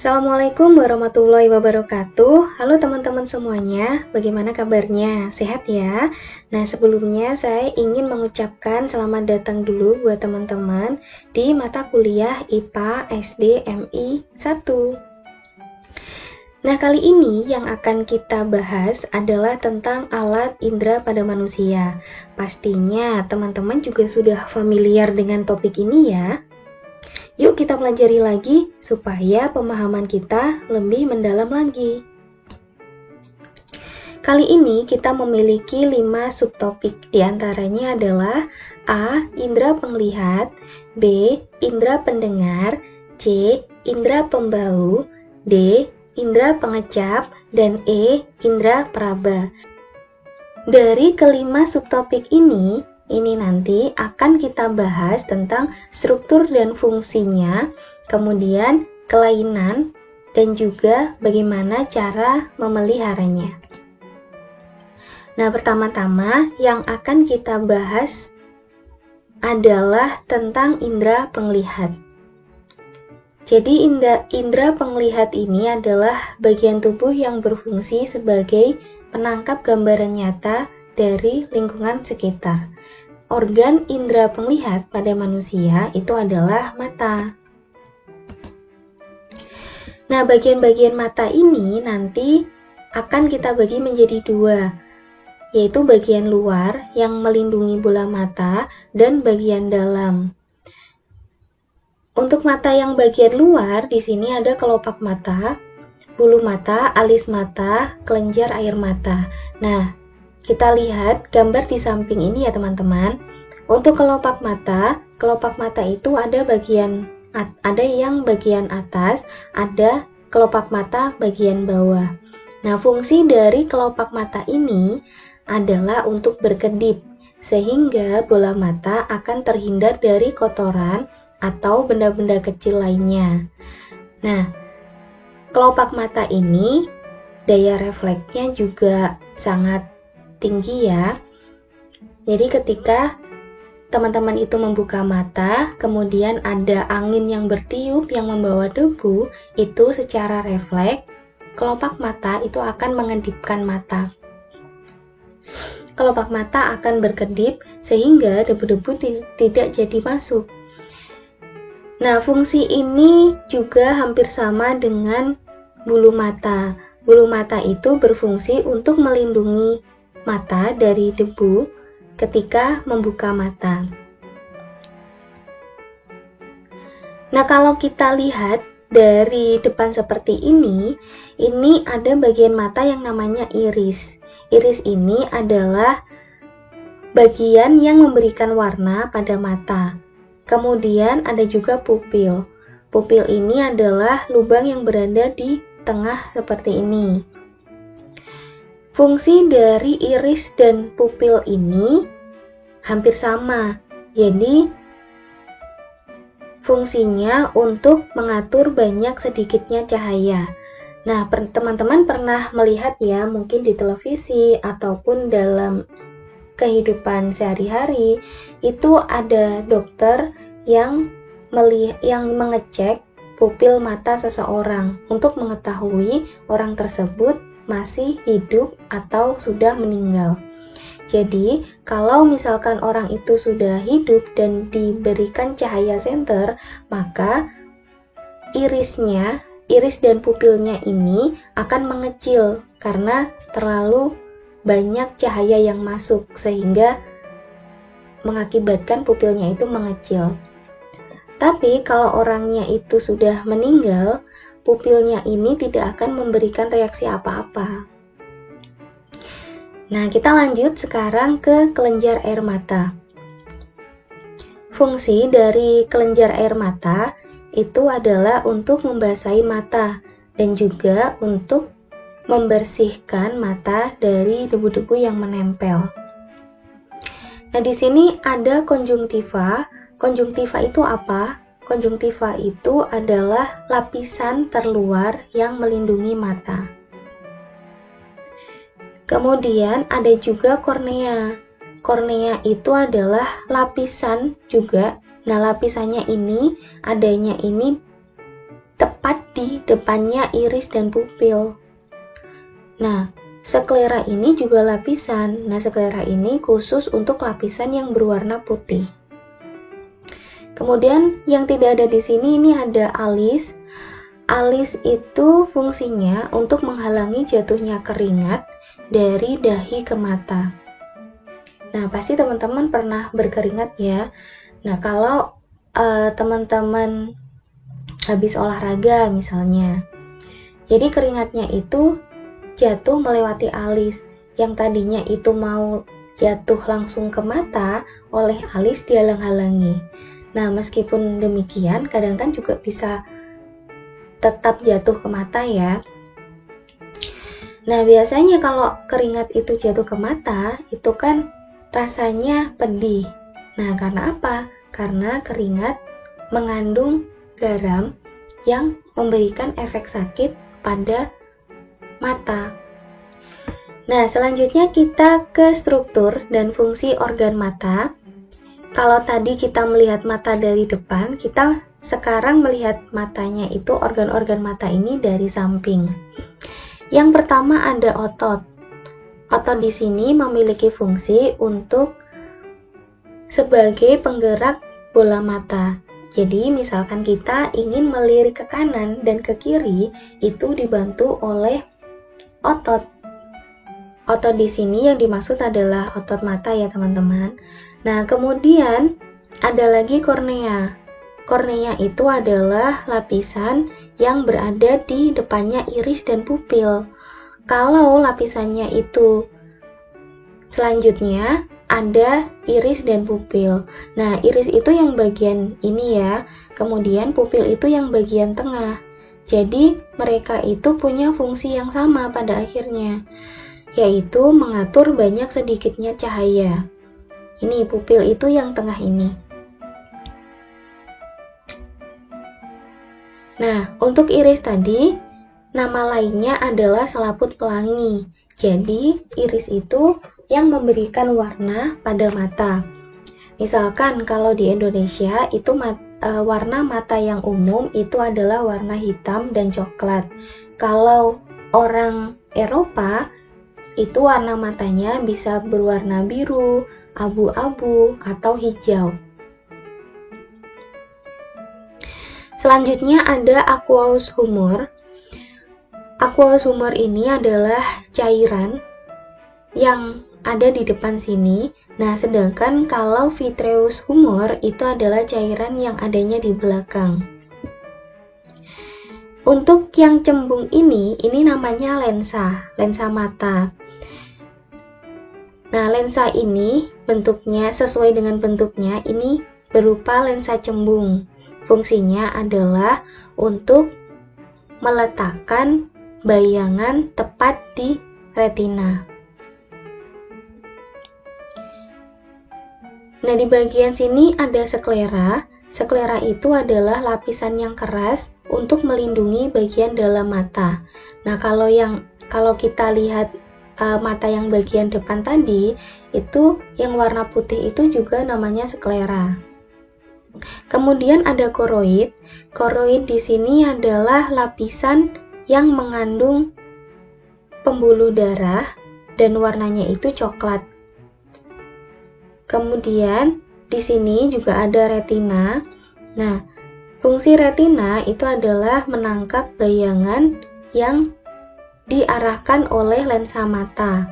Assalamualaikum warahmatullahi wabarakatuh. Halo teman-teman semuanya, bagaimana kabarnya? Sehat ya? Nah, sebelumnya saya ingin mengucapkan selamat datang dulu buat teman-teman di mata kuliah IPA SD MI 1. Nah, kali ini yang akan kita bahas adalah tentang alat indera pada manusia. Pastinya teman-teman juga sudah familiar dengan topik ini ya. Yuk kita pelajari lagi supaya pemahaman kita lebih mendalam lagi. Kali ini kita memiliki 5 subtopik. Di antaranya adalah A. Indera penglihat, B. Indera pendengar, C. Indera pembau, D. Indera pengecap, dan E. Indera peraba. Dari kelima subtopik ini nanti akan kita bahas tentang struktur dan fungsinya, kemudian kelainan, dan juga bagaimana cara memeliharanya. Nah, pertama-tama yang akan kita bahas adalah tentang indera penglihat. Jadi indera penglihat ini adalah bagian tubuh yang berfungsi sebagai penangkap gambaran nyata dari lingkungan sekitar. Organ indera penglihat pada manusia itu adalah mata. Nah, bagian-bagian mata ini nanti akan kita bagi menjadi 2, yaitu bagian luar yang melindungi bola mata dan bagian dalam. Untuk mata yang bagian luar, di sini ada kelopak mata, bulu mata, alis mata, kelenjar air mata. Nah, kita lihat gambar di samping ini ya teman-teman. Untuk kelopak mata itu ada yang bagian atas, ada kelopak mata bagian bawah. Nah, fungsi dari kelopak mata ini adalah untuk berkedip, sehingga bola mata akan terhindar dari kotoran atau benda-benda kecil lainnya. Nah, kelopak mata ini daya refleksnya juga sangat tinggi ya. Jadi ketika teman-teman itu membuka mata, kemudian ada angin yang bertiup yang membawa debu, itu secara refleks kelopak mata itu akan mengedipkan mata. Kelopak mata akan berkedip sehingga debu-debu tidak jadi masuk. Nah, fungsi ini juga hampir sama dengan bulu mata. Bulu mata itu berfungsi untuk melindungi mata dari debu ketika membuka mata. Nah, kalau kita lihat dari depan seperti ini ada bagian mata yang namanya iris. Iris ini adalah bagian yang memberikan warna pada mata. Kemudian ada juga pupil. Pupil ini adalah lubang yang berada di tengah seperti ini. Fungsi dari iris dan pupil ini hampir sama. Jadi, fungsinya untuk mengatur banyak sedikitnya cahaya. Nah, teman-teman pernah melihat ya, mungkin di televisi ataupun dalam kehidupan sehari-hari, itu ada dokter yang mengecek pupil mata seseorang untuk mengetahui orang tersebut masih hidup atau sudah meninggal. Jadi, kalau misalkan orang itu sudah hidup dan diberikan cahaya senter, maka iris dan pupilnya ini akan mengecil karena terlalu banyak cahaya yang masuk sehingga mengakibatkan pupilnya itu mengecil. Tapi kalau orangnya itu sudah meninggal, pupilnya ini tidak akan memberikan reaksi apa-apa. Nah, kita lanjut sekarang ke kelenjar air mata. Fungsi dari kelenjar air mata itu adalah untuk membasahi mata dan juga untuk membersihkan mata dari debu-debu yang menempel. Nah, di sini ada konjungtiva. Konjungtiva itu apa? Konjungtiva itu adalah lapisan terluar yang melindungi mata. Kemudian ada juga kornea. Kornea itu adalah lapisan juga. Nah, lapisannya ini adanya ini tepat di depannya iris dan pupil. Nah, sklera ini juga lapisan. Nah, sklera ini khusus untuk lapisan yang berwarna putih. Kemudian yang tidak ada di sini ini ada alis. Alis itu fungsinya untuk menghalangi jatuhnya keringat dari dahi ke mata. Nah, pasti teman-teman pernah berkeringat ya. Nah, kalau teman-teman habis olahraga misalnya, jadi keringatnya itu jatuh melewati alis. Yang tadinya itu mau jatuh langsung ke mata, oleh alis dihalang-halangi. Nah, meskipun demikian, kadang kan juga bisa tetap jatuh ke mata ya. Nah, biasanya kalau keringat itu jatuh ke mata, itu kan rasanya pedih. Nah, karena apa? Karena keringat mengandung garam yang memberikan efek sakit pada mata. Nah, selanjutnya kita ke struktur dan fungsi organ mata. Kalau tadi kita melihat mata dari depan, kita sekarang melihat matanya itu, organ-organ mata ini dari samping. Yang pertama ada otot. Otot di sini memiliki fungsi untuk sebagai penggerak bola mata. Jadi, misalkan kita ingin melirik ke kanan dan ke kiri, itu dibantu oleh otot. Otot di sini yang dimaksud adalah otot mata ya, teman-teman. Nah, kemudian ada lagi kornea. Kornea itu adalah lapisan yang berada di depannya iris dan pupil. Kalau lapisannya itu selanjutnya ada iris dan pupil. Nah, iris itu yang bagian ini ya, kemudian pupil itu yang bagian tengah. Jadi, mereka itu punya fungsi yang sama pada akhirnya, yaitu mengatur banyak sedikitnya cahaya. Ini pupil itu yang tengah ini. Nah, untuk iris tadi, nama lainnya adalah selaput pelangi. Jadi, iris itu yang memberikan warna pada mata. Misalkan kalau di Indonesia itu warna mata yang umum itu adalah warna hitam dan coklat. Kalau orang Eropa itu warna matanya bisa berwarna biru, abu-abu, atau hijau. Selanjutnya ada aqueous humor. Aqueous humor ini adalah cairan yang ada di depan sini. Nah, sedangkan kalau vitreous humor itu adalah cairan yang adanya di belakang. Untuk yang cembung ini namanya lensa mata. Nah, lensa ini bentuknya sesuai dengan bentuknya, ini berupa lensa cembung. Fungsinya adalah untuk meletakkan bayangan tepat di retina. Nah, di bagian sini ada sklera. Sklera itu adalah lapisan yang keras untuk melindungi bagian dalam mata. Nah, kalau kita lihat mata yang bagian depan tadi, itu yang warna putih itu juga namanya sklera. Kemudian ada koroid. Koroid di sini adalah lapisan yang mengandung pembuluh darah dan warnanya itu coklat. Kemudian di sini juga ada retina. Nah, fungsi retina itu adalah menangkap bayangan yang diarahkan oleh lensa mata.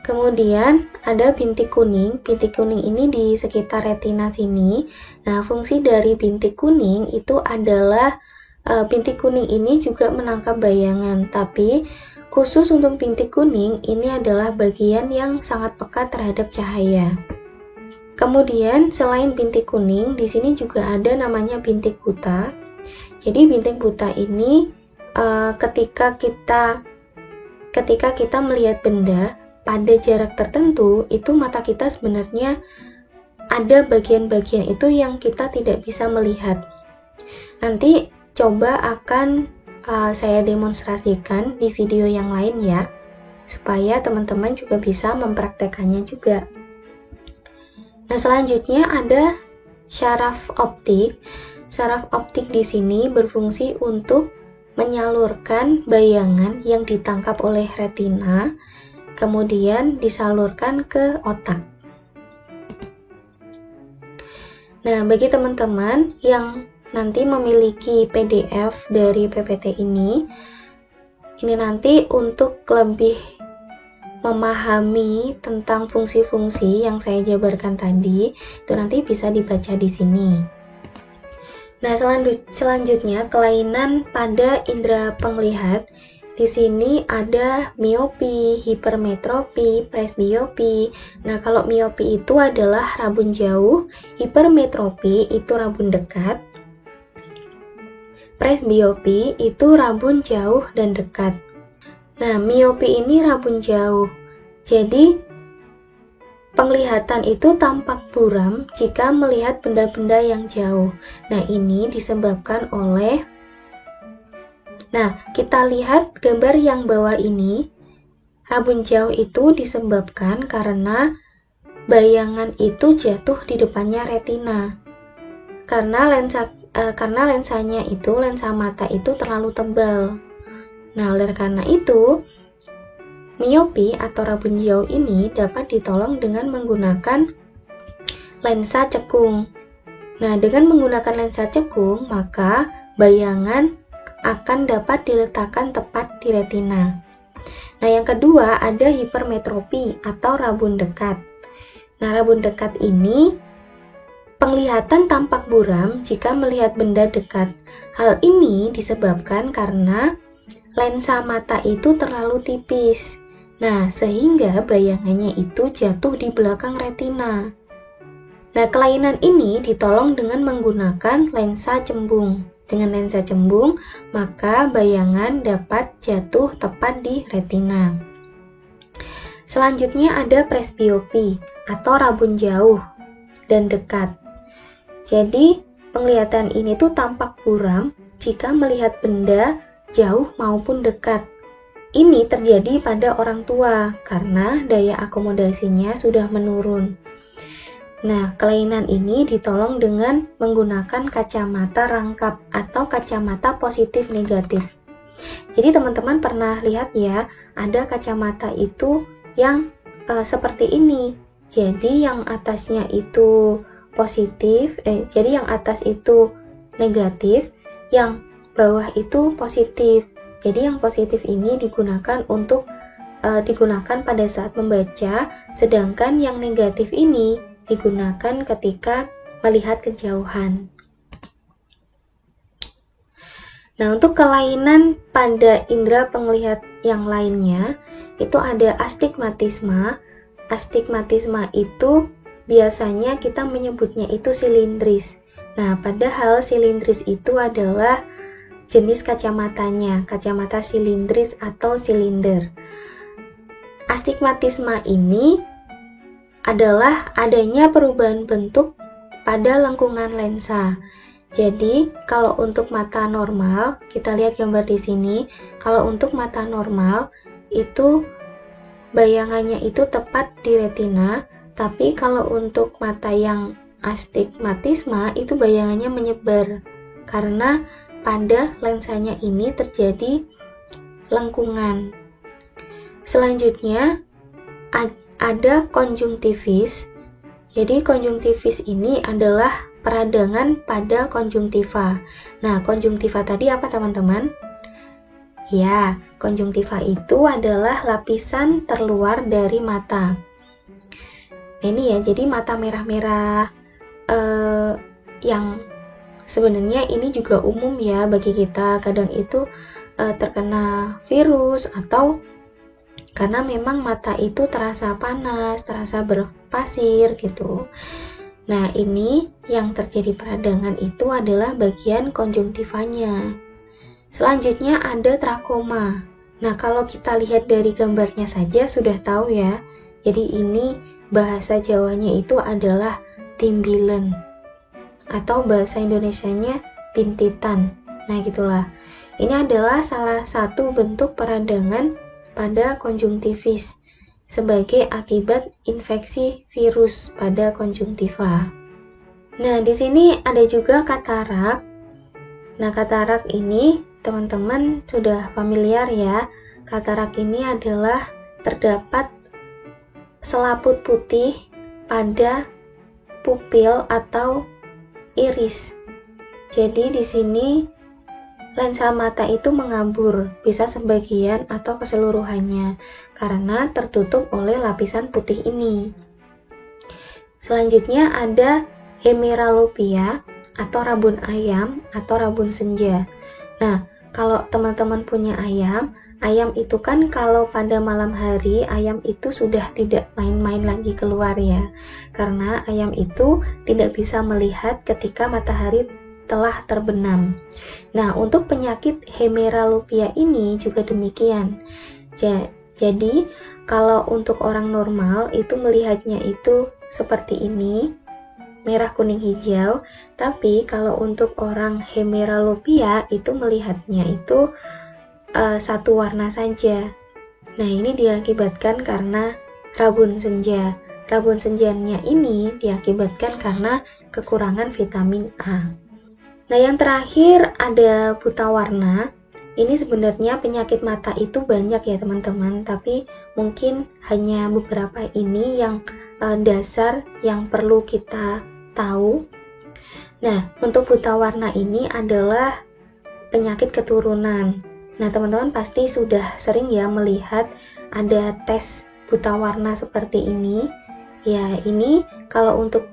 Kemudian ada bintik kuning. Bintik kuning ini di sekitar retina sini. Nah, fungsi dari bintik kuning itu adalah bintik kuning ini juga menangkap bayangan, tapi khusus untuk bintik kuning ini adalah bagian yang sangat peka terhadap cahaya. Kemudian selain bintik kuning, di sini juga ada namanya bintik buta. Jadi bintik buta ini ketika kita melihat benda pada jarak tertentu, itu mata kita sebenarnya ada bagian-bagian itu yang kita tidak bisa melihat. Nanti coba akan saya demonstrasikan di video yang lain ya, supaya teman-teman juga bisa mempraktekannya juga. Nah, selanjutnya ada syaraf optik. saraf optik di sini berfungsi untuk menyalurkan bayangan yang ditangkap oleh retina, kemudian disalurkan ke otak. Nah, bagi teman-teman yang nanti memiliki PDF dari PPT ini nanti untuk lebih memahami tentang fungsi-fungsi yang saya jabarkan tadi, itu nanti bisa dibaca di sini. Nah, selanjutnya kelainan pada indera penglihat. Di sini ada miopi, hipermetropi, presbiopi. Nah, kalau miopi itu adalah rabun jauh, hipermetropi itu rabun dekat, presbiopi itu rabun jauh dan dekat. Nah, miopi ini rabun jauh. Jadi, penglihatan itu tampak buram jika melihat benda-benda yang jauh. Nah, ini disebabkan oleh kita lihat gambar yang bawah ini. Rabun jauh itu disebabkan karena bayangan itu jatuh di depannya retina. Karena lensanya itu, lensa mata itu terlalu tebal. Nah, oleh karena itu, miopi atau rabun jauh ini dapat ditolong dengan menggunakan lensa cekung. Nah, dengan menggunakan lensa cekung, maka bayangan akan dapat diletakkan tepat di retina. Nah, yang kedua ada hipermetropi atau rabun dekat. Nah, rabun dekat ini penglihatan tampak buram jika melihat benda dekat. Hal ini disebabkan karena lensa mata itu terlalu tipis. Nah, sehingga bayangannya itu jatuh di belakang retina. Nah, kelainan ini ditolong dengan menggunakan lensa cembung. Dengan lensa cembung, maka bayangan dapat jatuh tepat di retina. Selanjutnya ada presbiopi atau rabun jauh dan dekat. Jadi, penglihatan ini tuh tampak buram jika melihat benda jauh maupun dekat. Ini terjadi pada orang tua karena daya akomodasinya sudah menurun. Nah, kelainan ini ditolong dengan menggunakan kacamata rangkap atau kacamata positif negatif. Jadi teman-teman pernah lihat ya, ada kacamata itu yang seperti ini. Jadi yang atasnya itu positif, jadi yang atas itu negatif, yang bawah itu positif. Jadi yang positif ini digunakan pada saat membaca, sedangkan yang negatif ini digunakan ketika melihat kejauhan. Nah, untuk kelainan pada indera penglihat yang lainnya, itu ada astigmatisma. Astigmatisma itu biasanya kita menyebutnya itu silindris. Nah, padahal silindris itu adalah jenis kacamatanya, kacamata silindris atau silinder. Astigmatisma ini adalah adanya perubahan bentuk pada lengkungan lensa. Jadi, kalau untuk mata normal, kita lihat gambar di sini, kalau untuk mata normal, itu bayangannya itu tepat di retina, tapi kalau untuk mata yang astigmatisma, itu bayangannya menyebar, karena pada lensanya ini terjadi lengkungan. Selanjutnya, ada konjungtivis. Jadi konjungtivis ini adalah peradangan pada konjungtiva. Nah, konjungtiva tadi apa teman-teman? Ya, konjungtiva itu adalah lapisan terluar dari mata. Nah, ini ya, jadi mata merah-merah yang sebenarnya ini juga umum ya bagi kita. Kadang itu terkena virus atau karena memang mata itu terasa panas, terasa berpasir gitu. Nah, ini yang terjadi peradangan itu adalah bagian konjungtivanya. Selanjutnya ada trakoma. Nah, kalau kita lihat dari gambarnya saja sudah tahu ya. Jadi ini bahasa Jawanya itu adalah timbilen. Atau bahasa Indonesianya bintitan. Nah, gitulah. Ini adalah salah satu bentuk peradangan pada konjungtivis sebagai akibat infeksi virus pada konjungtiva. Nah, di sini ada juga katarak. Nah, katarak ini teman-teman sudah familiar ya. Katarak ini adalah terdapat selaput putih pada pupil atau iris. Jadi di sini lensa mata itu mengambur, bisa sebagian atau keseluruhannya karena tertutup oleh lapisan putih ini. Selanjutnya ada hemeralopia atau rabun ayam atau rabun senja. Nah, kalau teman-teman punya ayam itu kan kalau pada malam hari ayam itu sudah tidak main-main lagi keluar ya, karena ayam itu tidak bisa melihat ketika matahari telah terbenam. Nah, untuk penyakit hemeralopia ini juga demikian. Jadi, kalau untuk orang normal itu melihatnya itu seperti ini, merah, kuning, hijau. Tapi kalau untuk orang hemeralopia itu melihatnya itu satu warna saja. Nah, ini diakibatkan karena rabun senja. Rabun senjanya ini diakibatkan karena kekurangan vitamin A. Nah, yang terakhir ada buta warna. Ini sebenarnya penyakit mata itu banyak ya teman-teman, tapi mungkin hanya beberapa ini yang dasar yang perlu kita tahu. Nah, untuk buta warna ini adalah penyakit keturunan. Nah, teman-teman pasti sudah sering ya melihat ada tes buta warna seperti ini. Ya, ini kalau untuk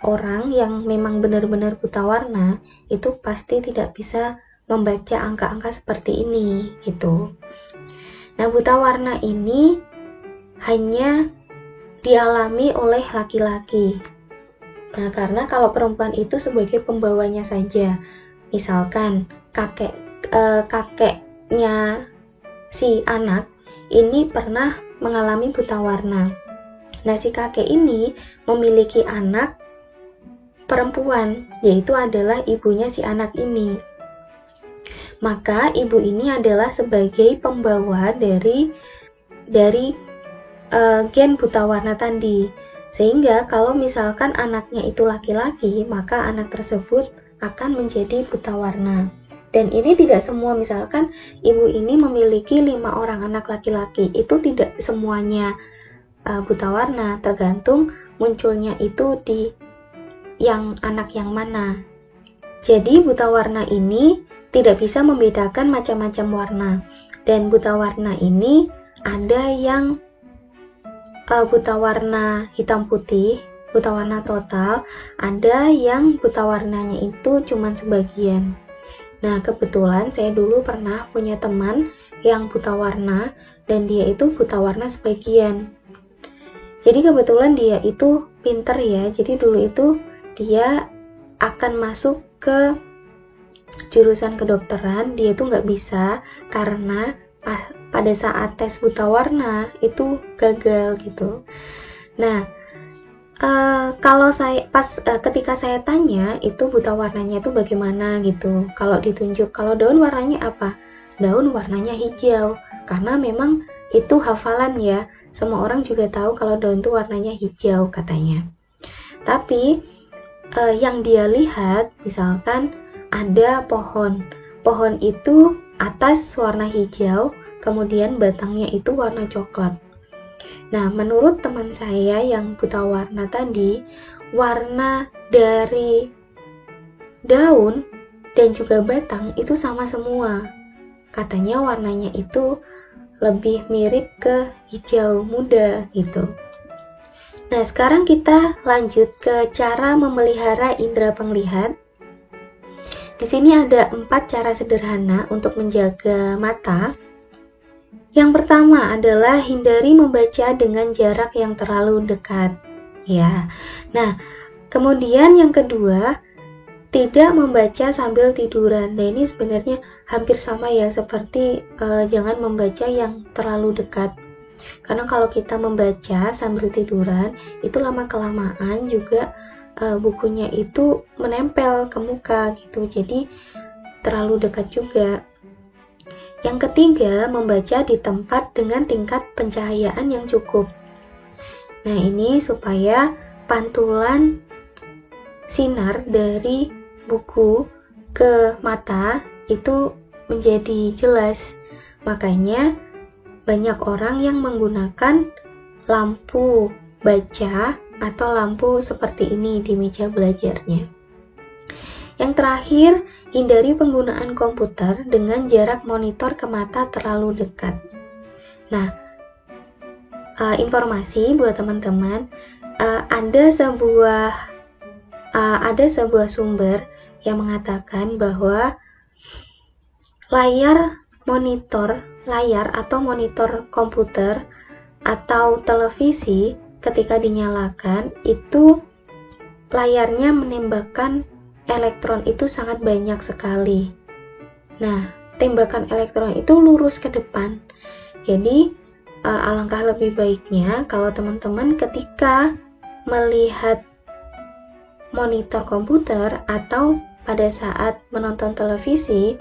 orang yang memang benar-benar buta warna, itu pasti tidak bisa membaca angka-angka seperti ini, gitu. Nah, buta warna ini hanya dialami oleh laki-laki. Nah, karena kalau perempuan itu sebagai pembawanya saja. Misalkan kakeknya si anak ini pernah mengalami buta warna. Nah, si kakek ini memiliki anak perempuan, yaitu adalah ibunya si anak ini. Maka ibu ini adalah sebagai pembawa dari gen buta warna tadi. Sehingga kalau misalkan anaknya itu laki-laki, maka anak tersebut akan menjadi buta warna. Dan ini tidak semua, misalkan ibu ini memiliki 5 orang anak laki-laki, itu tidak semuanya buta warna, tergantung munculnya itu di yang anak yang mana. Jadi buta warna ini tidak bisa membedakan macam-macam warna. Dan buta warna ini ada yang buta warna hitam putih, buta warna total, ada yang buta warnanya itu cuma sebagian. Nah, kebetulan saya dulu pernah punya teman yang buta warna dan dia itu buta warna sebagian. Jadi kebetulan dia itu pinter ya, jadi dulu itu dia akan masuk ke jurusan kedokteran, dia itu nggak bisa karena pada saat tes buta warna itu gagal gitu. Nah, kalau saya ketika saya tanya itu buta warnanya itu bagaimana gitu, kalau ditunjuk, kalau daun warnanya apa? Daun warnanya hijau, karena memang itu hafalan ya, semua orang juga tahu kalau daun itu warnanya hijau katanya. Tapi yang dia lihat, misalkan ada pohon itu atas warna hijau, kemudian batangnya itu warna coklat. Nah, menurut teman saya yang buta warna tadi, warna dari daun dan juga batang itu sama semua. Katanya warnanya itu lebih mirip ke hijau muda gitu. Nah, sekarang kita lanjut ke cara memelihara indera penglihat. Di sini ada 4 cara sederhana untuk menjaga mata. Yang pertama adalah hindari membaca dengan jarak yang terlalu dekat. Ya. Nah, kemudian yang kedua, tidak membaca sambil tiduran. Nah, ini sebenarnya hampir sama ya seperti jangan membaca yang terlalu dekat. Karena kalau kita membaca sambil tiduran, itu lama-kelamaan juga bukunya itu menempel ke muka gitu, jadi terlalu dekat juga. Yang ketiga, membaca di tempat dengan tingkat pencahayaan yang cukup. Nah, ini supaya pantulan sinar dari buku ke mata itu menjadi jelas. Makanya banyak orang yang menggunakan lampu baca atau lampu seperti ini di meja belajarnya. Yang terakhir, hindari penggunaan komputer dengan jarak monitor ke mata terlalu dekat. Nah, informasi buat teman-teman, ada sebuah sumber yang mengatakan bahwa layar atau monitor komputer atau televisi ketika dinyalakan itu layarnya menembakkan elektron itu sangat banyak sekali. Nah, tembakan elektron itu lurus ke depan. Jadi, alangkah lebih baiknya kalau teman-teman ketika melihat monitor komputer atau pada saat menonton televisi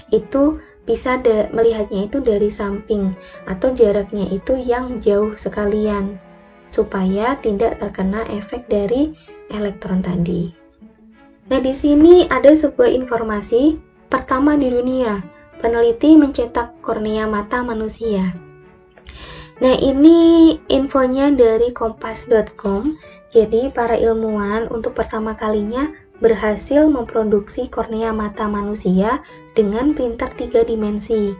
itu bisa melihatnya itu dari samping atau jaraknya itu yang jauh sekalian supaya tidak terkena efek dari elektron tadi. Nah, di sini ada sebuah informasi pertama di dunia, peneliti mencetak kornea mata manusia. Nah, ini infonya dari kompas.com. Jadi, para ilmuwan untuk pertama kalinya berhasil memproduksi kornea mata manusia dengan printer 3 dimensi.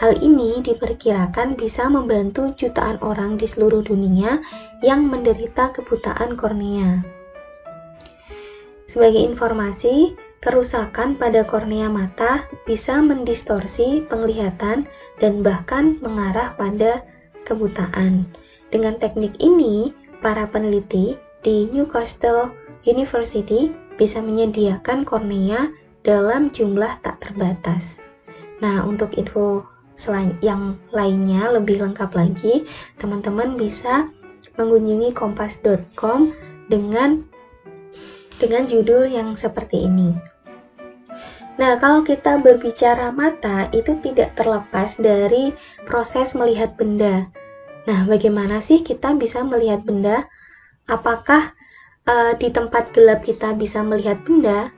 Hal ini diperkirakan bisa membantu jutaan orang di seluruh dunia yang menderita kebutaan kornea. Sebagai informasi, kerusakan pada kornea mata bisa mendistorsi penglihatan dan bahkan mengarah pada kebutaan. Dengan teknik ini, para peneliti di Newcastle University bisa menyediakan kornea dalam jumlah tak terbatas. Nah, untuk info yang lainnya lebih lengkap lagi, teman-teman bisa mengunjungi kompas.com dengan judul yang seperti ini. Nah, kalau kita berbicara mata, itu tidak terlepas dari proses melihat benda. Nah, bagaimana sih kita bisa melihat benda? Apakah di tempat gelap kita bisa melihat benda?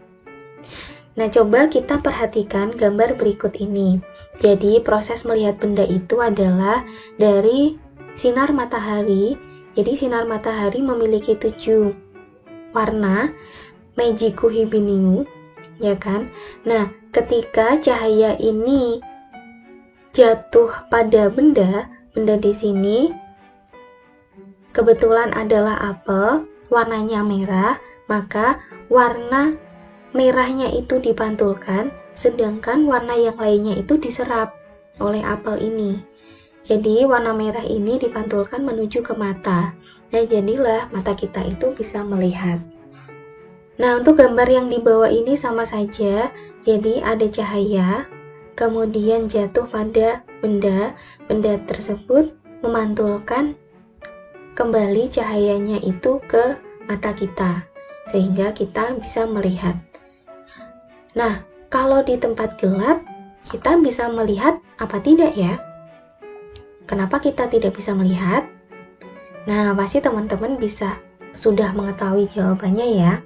Nah, coba kita perhatikan gambar berikut ini. Jadi, proses melihat benda itu adalah dari sinar matahari. Jadi, sinar matahari memiliki 7 warna, Meiji Kuhibiniu, ya kan? Nah, ketika cahaya ini jatuh pada benda di sini kebetulan adalah apel, warnanya merah, maka warna merahnya itu dipantulkan, sedangkan warna yang lainnya itu diserap oleh apel ini. Jadi warna merah ini dipantulkan menuju ke mata. Nah, jadilah mata kita itu bisa melihat. Nah, untuk gambar yang di bawah ini sama saja. Jadi ada cahaya, kemudian jatuh pada benda tersebut memantulkan kembali cahayanya itu ke mata kita, sehingga kita bisa melihat. Nah, kalau di tempat gelap, kita bisa melihat apa tidak ya? Kenapa kita tidak bisa melihat? Nah, pasti teman-teman sudah mengetahui jawabannya ya.